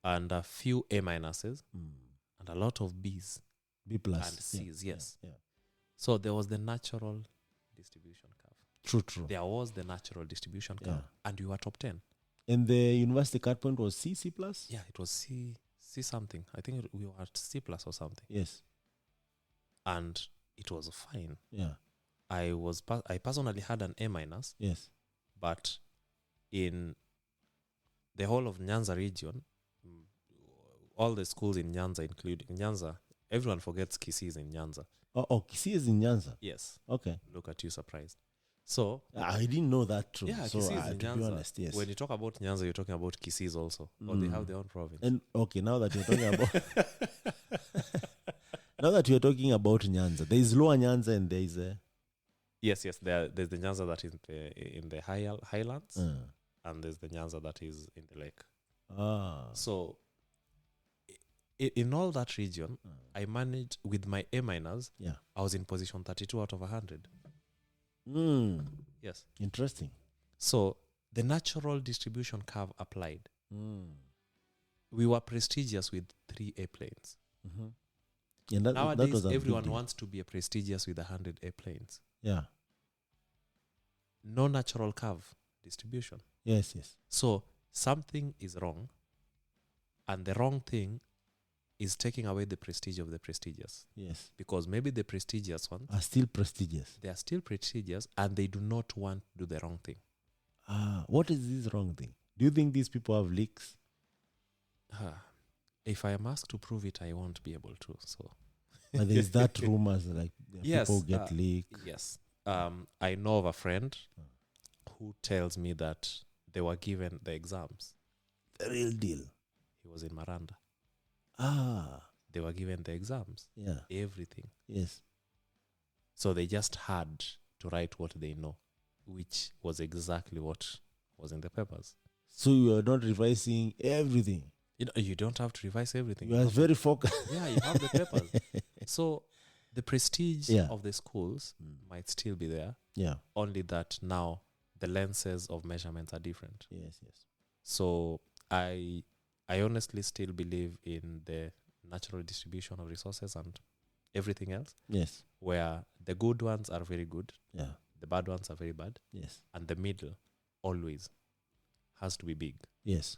And a few A minuses and a lot of Bs B plus. and Cs, yes. Yeah. So there was the natural distribution curve. True. There was the natural distribution curve. And we were top 10. And the university cut point was C plus? Yeah, it was C something. I think we were at C plus or something. Yes. And it was fine. Yeah. I personally had an A minus. Yes. But in the whole of Nyanza region, all the schools in Nyanza, including Nyanza, everyone forgets Kisii is in Nyanza. Oh, Kisii is in Nyanza? Yes. Okay. Look at you, surprised. So I didn't know that true. yeah, so Kisii is in to Nyanza. be honest, yes. When you talk about Nyanza, you're talking about Kisii also. Or they have their own province. And okay, now that you're talking about now that you're talking about Nyanza, there is Lower Nyanza and there is a Yes. There's the Nyanza that is in the highlands, and there's the Nyanza that is in the lake. So in all that region, I managed with my A minors. Yeah. I was in position 32 out of 100. Yes. Interesting. So the natural distribution curve applied. We were prestigious with 3 airplanes. And that Nowadays, was a big everyone deal. wants to be a prestigious with 100 airplanes. Yeah. No natural curve distribution. Yes. So something is wrong, and the wrong thing is taking away the prestige of the prestigious. Yes. Because maybe the prestigious ones Are still prestigious. they are still prestigious, and they do not want to do the wrong thing. What is this wrong thing? Do you think these people have leaks? If I am asked to prove it, I won't be able to. So But there's that rumors like Yes, people get leaked. yes. I know of a friend who tells me that they were given the exams. The real deal. He was in Maranda. They were given the exams. Yeah. Everything. Yes. So they just had to write what they know, which was exactly what was in the papers. So you are not revising everything. You don't have to revise everything. You are very focused. Yeah, you have the papers. So the prestige of the schools might still be there. Yeah. Only that now the lenses of measurements are different. Yes. So I honestly still believe in the natural distribution of resources and everything else. Yes. Where the good ones are very good. Yeah. The bad ones are very bad. Yes. And the middle always has to be big. Yes.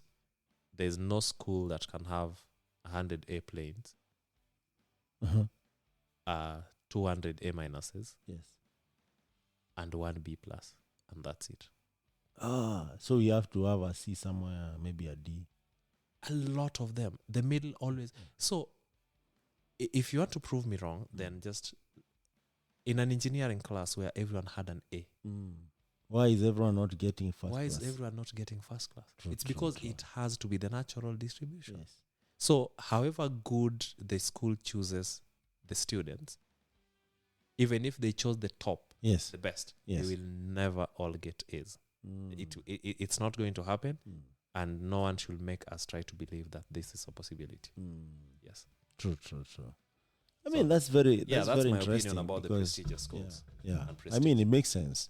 There's no school that can have 100 airplanes, 200 A minuses, Yes. and 1 B plus, and that's it. So you have to have a C somewhere, maybe a D. A lot of them. The middle always. So if you want to prove me wrong, then just in an engineering class where everyone had an A. Why is everyone not getting first Why class? is everyone not getting first class? True, it's true, because true. it has to be the natural distribution. Yes. So however good the school chooses the students, even if they chose the top, Yes. the best, Yes. they will never all get A's. It's not going to happen, and no one should make us try to believe that this is a possibility. Yes. True. I mean, that's very That's very my interesting opinion about the because- prestigious schools. Yeah. and I prestige. mean, it makes sense.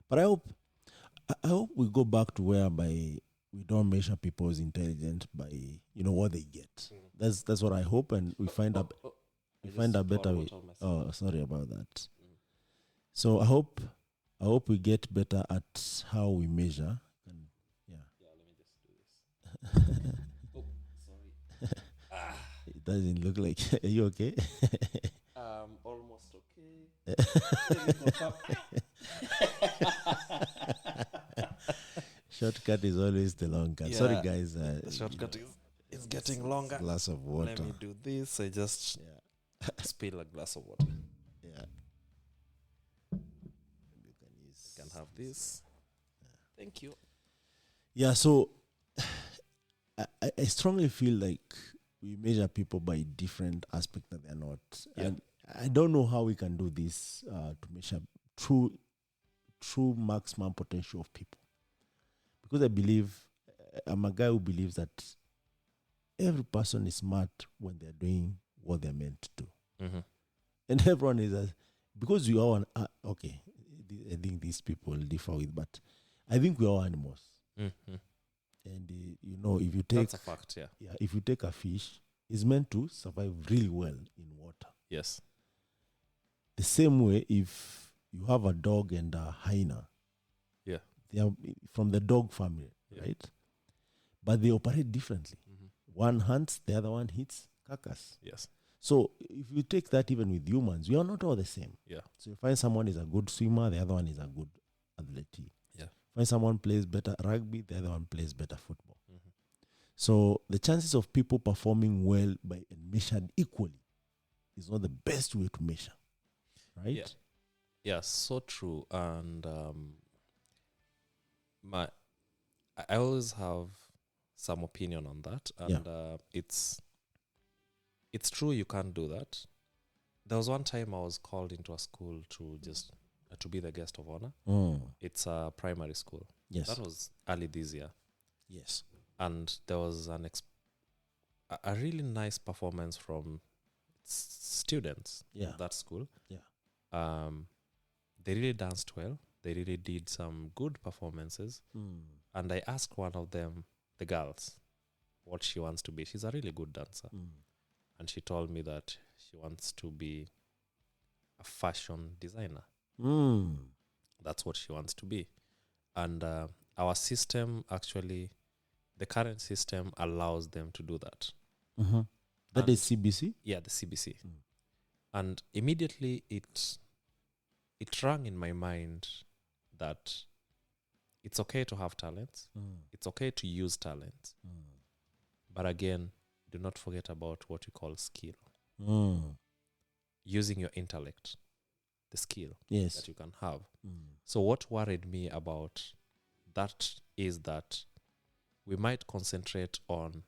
But I hope we go back to whereby we don't measure people's intelligence by what they get. That's what I hope, and we find a better way. Oh, sorry about that. So I hope we get better at how we measure. And Yeah, let me just do this. Sorry. it doesn't look like. Are you okay? Almost okay. Shortcut is always the long cut. Yeah, Sorry, guys. The shortcut is getting longer. Glass of water. Let me do this. I just spill a glass of water. Yeah. You Can have this. Thank you. Yeah, so I strongly feel like we measure people by different aspects that they're not. Yeah. And I don't know how we can do this to measure true maximum potential of people. Because I believe, I'm a guy who believes that every person is smart when they're doing what they're meant to do. Mm-hmm. And everyone is because we are okay. I think these people differ with, but I think we are animals. Mm-hmm. And if you take that's a fact, yeah. if you take a fish, it's meant to survive really well in water. Yes. The same way, if you have a dog and a hyena, Yeah. they are from the dog family, Yeah. right? But they operate differently. Mm-hmm. One hunts, the other one hits carcass. Yes. So if you take that even with humans, we are not all the same. Yeah. So you find someone is a good swimmer, the other one is a good athlete. Yeah. Find someone plays better rugby, the other one plays better football. Mm-hmm. So the chances of people performing well by and measured equally is not the best way to measure, right? Yeah. Yeah, so true. And I always have some opinion on that, and it's true you can't do that. There was one time I was called into a school to just to be the guest of honor. It's a primary school. Yes. That was early this year. Yes. And there was a really nice performance from students Yeah. of that school. Yeah. They really danced well. They really did some good performances. And I asked one of them, the girls, what she wants to be. She's a really good dancer. And she told me that she wants to be a fashion designer. That's what she wants to be. And our system, actually, the current system allows them to do that. That is CBC? Yeah, the CBC. And immediately it rang in my mind that it's okay to have talents. It's okay to use talents. But again, do not forget about what you call skill. Using your intellect, the skill that you can have. So what worried me about that is that we might concentrate on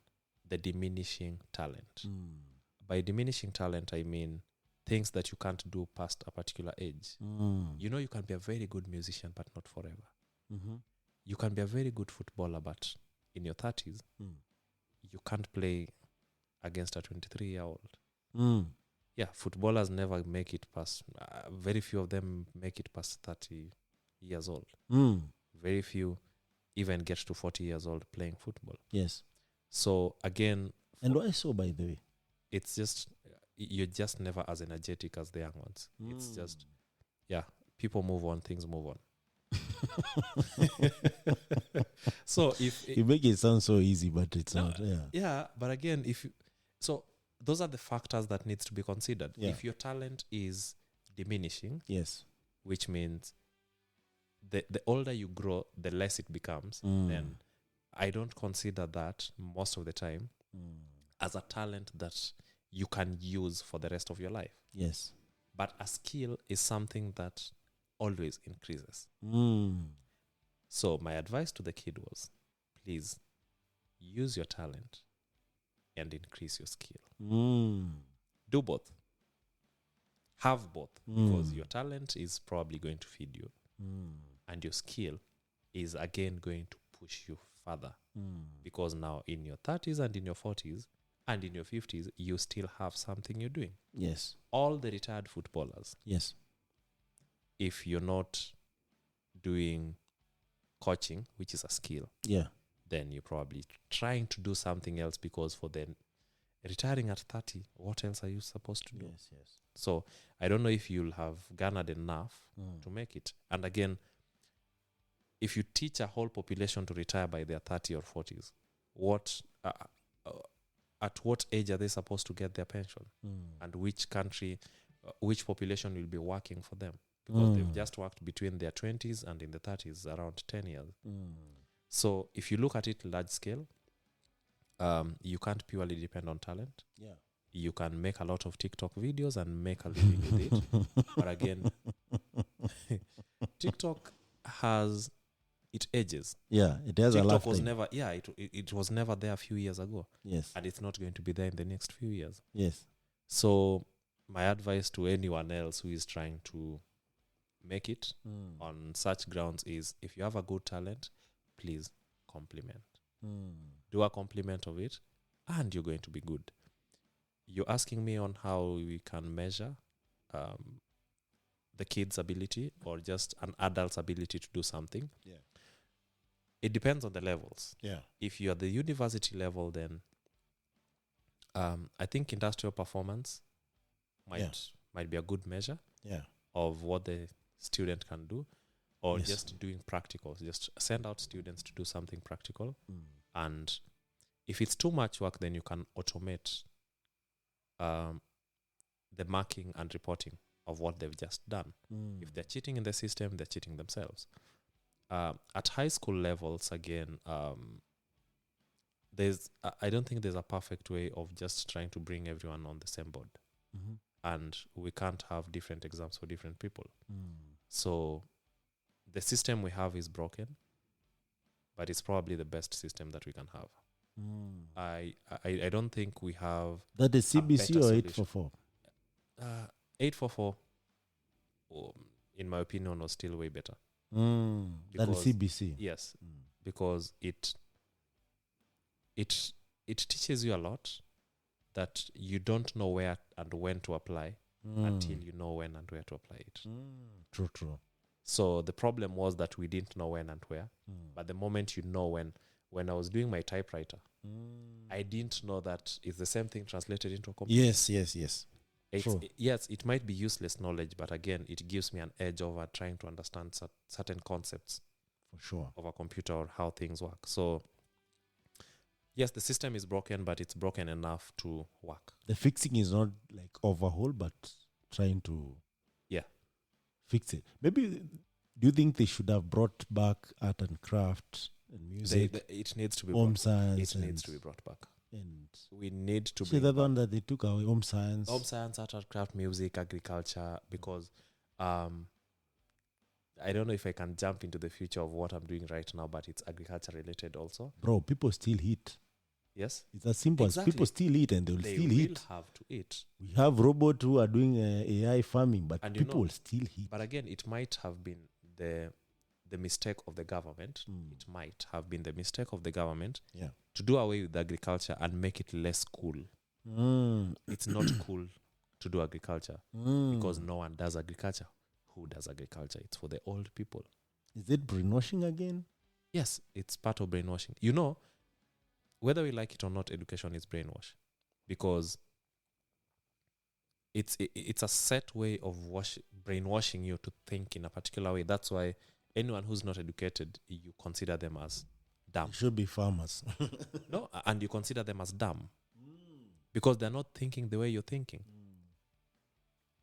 the diminishing talent. By diminishing talent, I mean things that you can't do past a particular age. You can be a very good musician, but not forever. You can be a very good footballer, but in your 30s, you can't play against a 23-year-old. Yeah, footballers never make it past, very few of them make it past 30 years old. Very few even get to 40 years old playing football. Yes. So again... And why so, by the way? It's just, you're just never as energetic as the young ones. It's just, people move on, things move on. So if... You make it sound so easy, but it's not. Yeah, but again, so those are the factors that needs to be considered. Yeah. If your talent is diminishing, yes, which means the older you grow, the less it becomes, then I don't consider that most of the time as a talent that you can use for the rest of your life. Yes. But a skill is something that always increases. So my advice to the kid was, please use your talent and increase your skill. Do both. Have both. Because your talent is probably going to feed you. And your skill is again going to push you further. Because now in your 30s and in your 40s and in your 50s, you still have something you're doing. Yes. All the retired footballers. Yes. If you're not doing coaching, which is a skill, then you're probably trying to do something else, because for them retiring at 30, what else are you supposed to do? Yes. So I don't know if you'll have garnered enough to make it. And again, if you teach a whole population to retire by their 30 or 40s, at what age are they supposed to get their pension? And which country, which population will be working for them? Because they've just worked between their 20s and in the 30s, around 10 years. So if you look at it large scale, you can't purely depend on talent. Yeah. You can make a lot of TikTok videos and make a living with it. But again, TikTok has... it ages. Yeah, it has a TikTok lifetime. was never, it was never there a few years ago. Yes. And it's not going to be there in the next few years. Yes. So my advice to anyone else who is trying to make it on such grounds is, if you have a good talent, please compliment. Do a compliment of it, and you're going to be good. You're asking me on how we can measure the kid's ability or just an adult's ability to do something. Yeah. It depends on the levels. Yeah. If you're at the university level, then I think industrial performance might be a good measure of what the student can do, or just doing practicals. Just send out students to do something practical. And if it's too much work, then you can automate the marking and reporting of what they've just done. If they're cheating in the system, they're cheating themselves. At high school levels, again, I don't think there's a perfect way of just trying to bring everyone on the same board. And we can't have different exams for different people. So the system we have is broken, but it's probably the best system that we can have. I don't think we have... That is CBC or 844? 844, in my opinion, was still way better. That is CBC. Yes, because it teaches you a lot that you don't know where and when to apply until you know when and where to apply it. True. So the problem was that we didn't know when and where. But the moment you know when I was doing my typewriter, I didn't know that it's the same thing translated into a computer. Yes. Yes, it might be useless knowledge, but again, it gives me an edge over trying to understand certain concepts for sure of a computer or how things work. So yes, the system is broken, but it's broken enough to work. The fixing is not like overhaul, but trying to fix it. Maybe, do you think they should have brought back art and craft and music? It needs to be home science. It needs to be brought back. And we need to see the one that they took away, home science, art and craft, music, agriculture, because I don't know if I can jump into the future of what I'm doing right now, but it's agriculture related also. Bro, people still eat. Yes, it's as simple as people still eat, and they will still eat. Have to eat. We have robots who are doing AI farming, but and people will still eat. But again, it might have been the mistake of the government. It might have been the mistake of the government to do away with agriculture and make it less cool. It's not cool to do agriculture because no one does agriculture. Who does agriculture? It's for the old people. Is it brainwashing again? Yes, it's part of brainwashing. You know, whether we like it or not, education is brainwash, because it's a set way of brainwashing you to think in a particular way. That's why anyone who's not educated, you consider them as dumb. They should be farmers. No, and you consider them as dumb because they're not thinking the way you're thinking.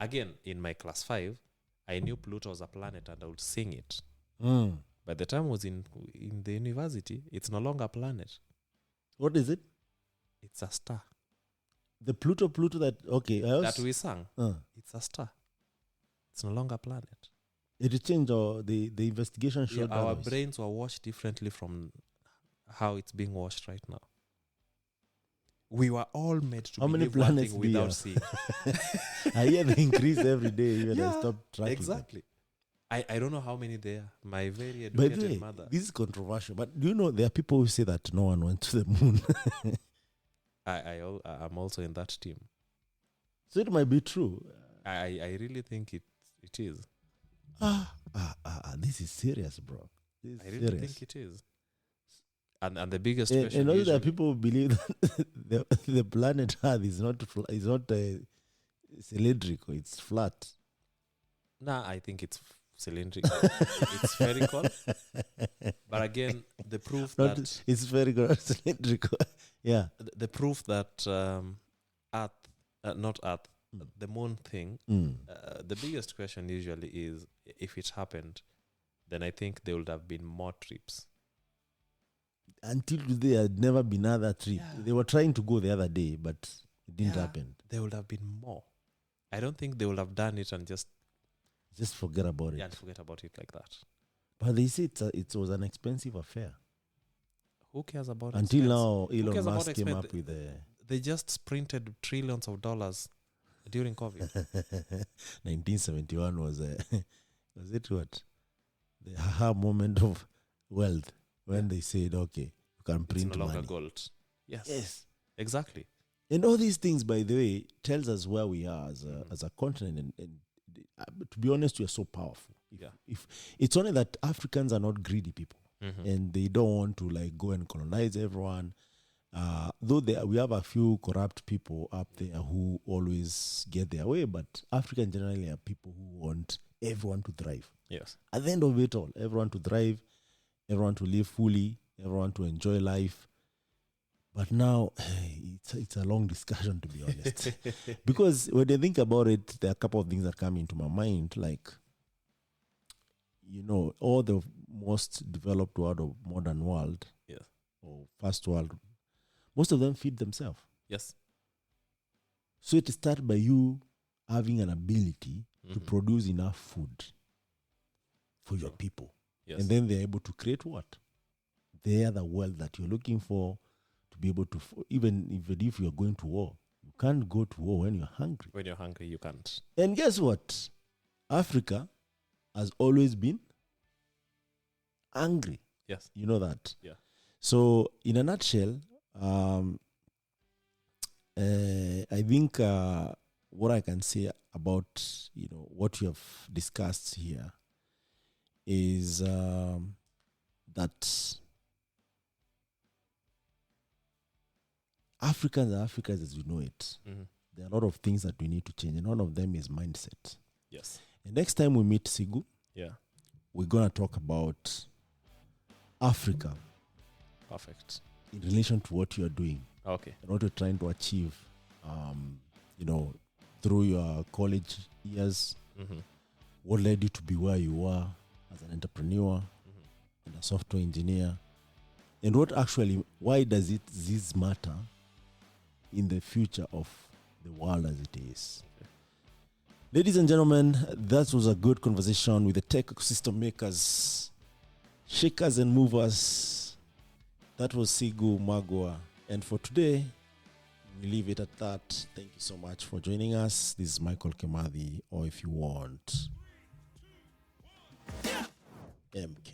Again, in my class 5, I knew Pluto was a planet and I would sing it. By the time I was in the university, it's no longer a planet. What is it? It's a star. The Pluto that, that we sang. It's a star. It's no longer a planet. It changed, or the investigation showed our brains were washed differently from how it's being washed right now. We were all made to believe one thing without seeing. I hear they increase every day. Even I stop tracking. Exactly. I don't know how many there are. My very educated mother. This is controversial, but do you know there are people who say that no one went to the moon? I'm also in that team. So it might be true. I really think it is. This is serious, bro. I really think it is. And the biggest question. And also there are people who believe that the planet Earth is not cylindrical; it's flat. Nah, I think it's cylindrical. It's spherical. But again, the proof that it's spherical, cylindrical. Yeah. The proof that Earth, not Earth, the moon thing. The biggest question usually is, if it happened, then I think there would have been more trips. Until today, there had never been another trip. Yeah. They were trying to go the other day, but it didn't happen. There would have been more. I don't think they would have done it and just forget about it. Yeah, and forget about it like that. But they say it was an expensive affair. Who cares about it? Until now, Elon Musk came up with They just printed trillions of dollars during COVID. 1971 was it what? The aha moment of wealth when they said, okay, you can print it's no longer money. Gold. Yes. Exactly. And all these things, by the way, tells us where we are as a continent. And to be honest, we are so powerful. If it's only that Africans are not greedy people, and they don't want to like go and colonize everyone. Though we have a few corrupt people up there who always get their way, but Africans generally are people who want everyone to thrive. Yes. At the end of it all, everyone to thrive, everyone to live fully, everyone to enjoy life. But now, it's a long discussion, to be honest. Because when I think about it, there are a couple of things that come into my mind, like, all the most developed world or modern world, Yes. or first world, most of them feed themselves. Yes. So it starts by you having an ability to produce enough food for your people. Yes. And then they're able to create what? They are the wealth that you're looking for to be able to, even if you're going to war, you can't go to war when you're hungry. When you're hungry, you can't. And guess what? Africa has always been hungry. Yes. You know that? Yeah. So in a nutshell, I think what I can say about what you have discussed here is that Africans are Africans as you know it. There are a lot of things that we need to change, and one of them is mindset. Yes. And next time we meet Sigu, we're going to talk about Africa. Perfect. In relation to what you're doing. Okay. And what you're trying to achieve, through your college years. What led you to be where you are as an entrepreneur and a software engineer. And why does this matter in the future of the world as it is? Okay. Ladies and gentlemen, that was a good conversation with the tech ecosystem makers, shakers and movers. That was Sigu Magwa. And for today, we leave it at that. Thank you so much for joining us. This is Michael Kimathi, or if you want, MK.